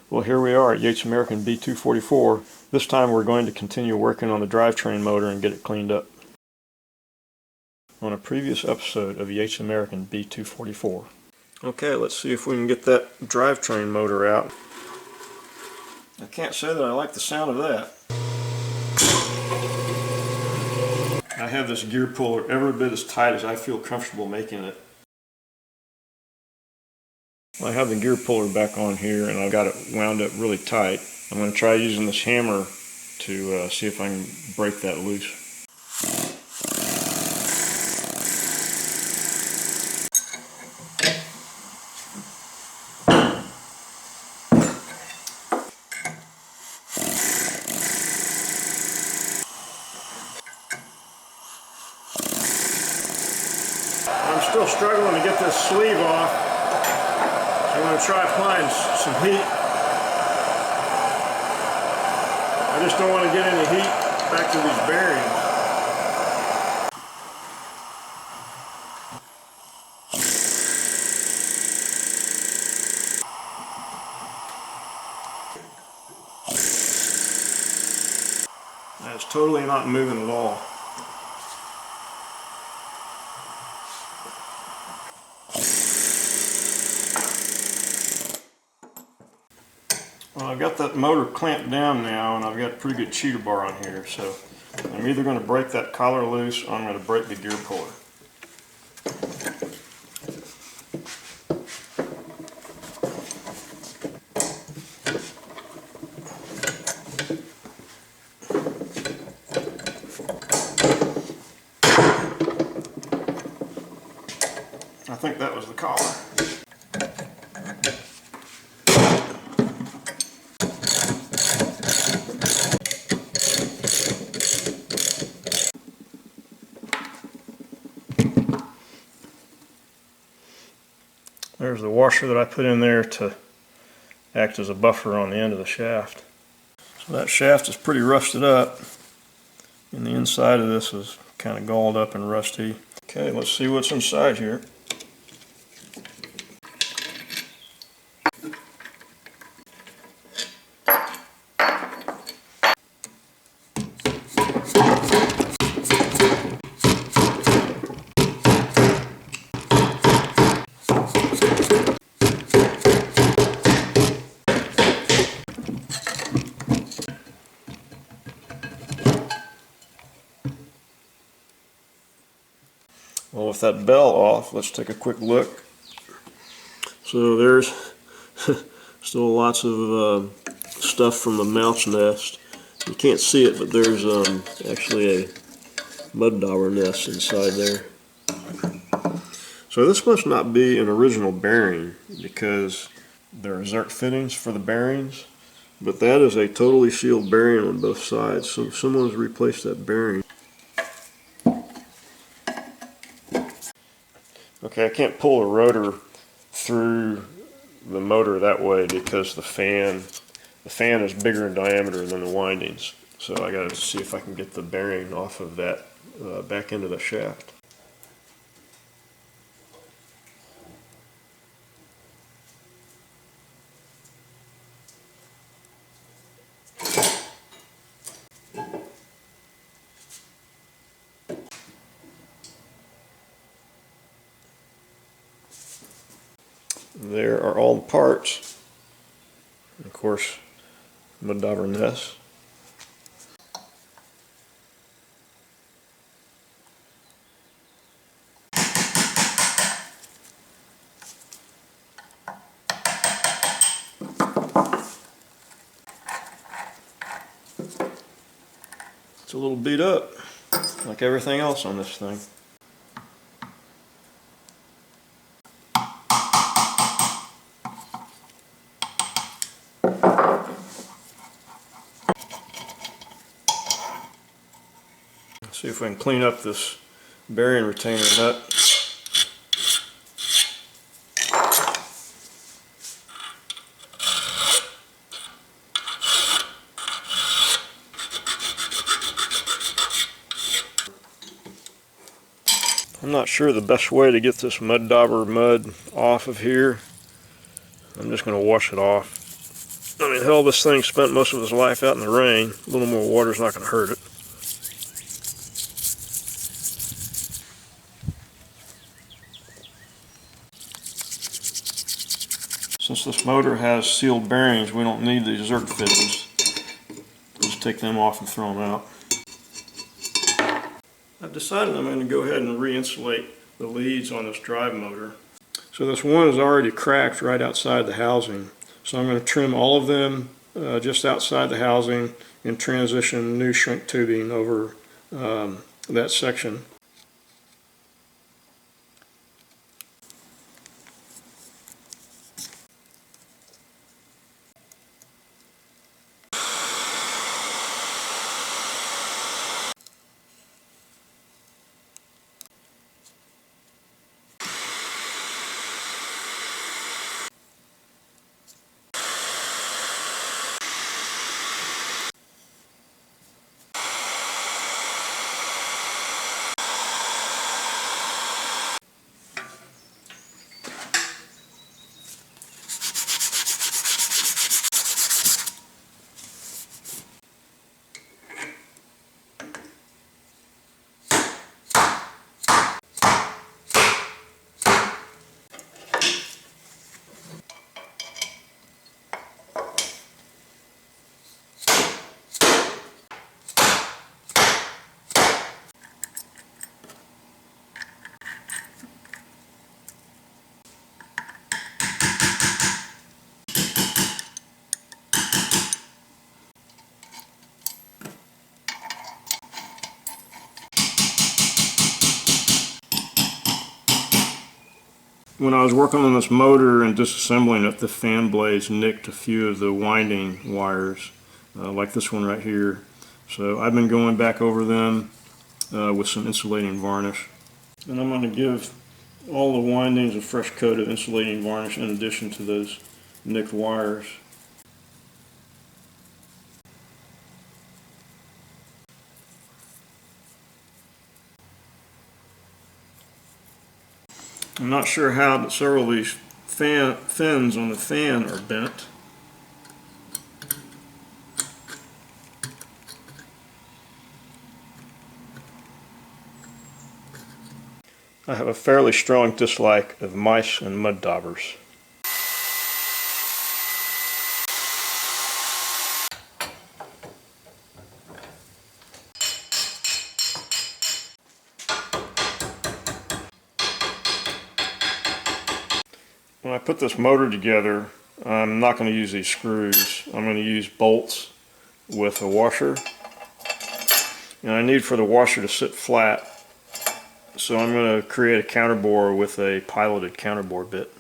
Well, here we are at Yates American B244. This time we're going to continue working on the drivetrain motor and get it cleaned up. On a previous episode of Yates American B244. Okay, let's see if we can get that drivetrain motor out. I can't say that I like the sound of that. I have this gear puller every bit as tight as I feel comfortable making it. I have the gear puller back on here and I've got it wound up really tight. I'm going to try using this hammer to see if I can break that loose. I'm still struggling to get this sleeve off. I'm going to try applying some heat. I just don't want to get any heat back to these bearings. That's totally not moving at all. Well, I've got that motor clamped down now and I've got a pretty good cheater bar on here, so I'm either going to break that collar loose or I'm going to break the gear puller. I think that was the collar. There's the washer that I put in there to act as a buffer on the end of the shaft. So that shaft is pretty rusted up, and the inside of this is kind of galled up and rusty. Okay, let's see what's inside here. Well, with that bell off, let's take a quick look. So there's still lots of stuff from the mouse nest. You can't see it, but there's actually a mud dauber nest inside there. So this must not be an original bearing because there are Zerk fittings for the bearings, but that is a totally sealed bearing on both sides. So someone's replaced that bearing. Okay, I can't pull a rotor through the motor that way because the fan is bigger in diameter than the windings. So I got to see if I can get the bearing off of that back into the shaft. There are all the parts. Of course, mud dauber nest. It's a little beat up, like everything else on this thing. See if we can clean up this bearing retainer nut. I'm not sure the best way to get this mud dauber mud off of here. I'm just going to wash it off. I mean, hell, this thing spent most of its life out in the rain. A little more water's not going to hurt it. Since this motor has sealed bearings, we don't need these Zerk fittings. Just take them off and throw them out. I've decided I'm going to go ahead and re-insulate the leads on this drive motor. So this one is already cracked right outside the housing. So I'm going to trim all of them just outside the housing and transition new shrink tubing over that section. When I was working on this motor and disassembling it, the fan blades nicked a few of the winding wires, like this one right here. So I've been going back over them with some insulating varnish. And I'm going to give all the windings a fresh coat of insulating varnish in addition to those nicked wires. I'm not sure how, but several of these fins on the fan are bent. I have a fairly strong dislike of mice and mud daubers. When I put this motor together, I'm not going to use these screws. I'm going to use bolts with a washer. And I need for the washer to sit flat, so I'm going to create a counterbore with a piloted counterbore bit.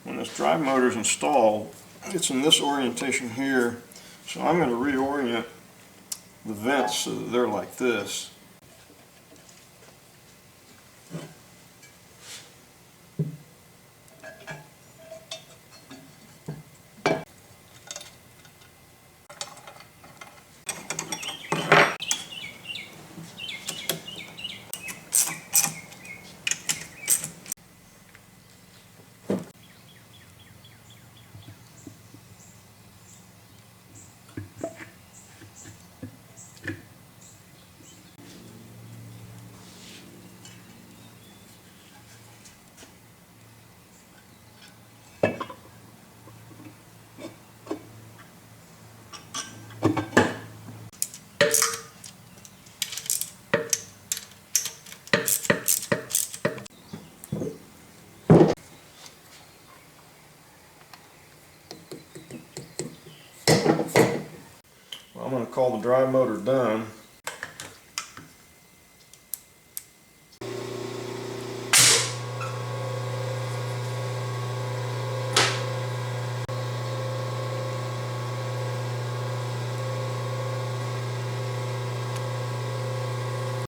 When this drive motor is installed, it's in this orientation here, so I'm going to reorient the vents so that they're like this. call the drive motor done.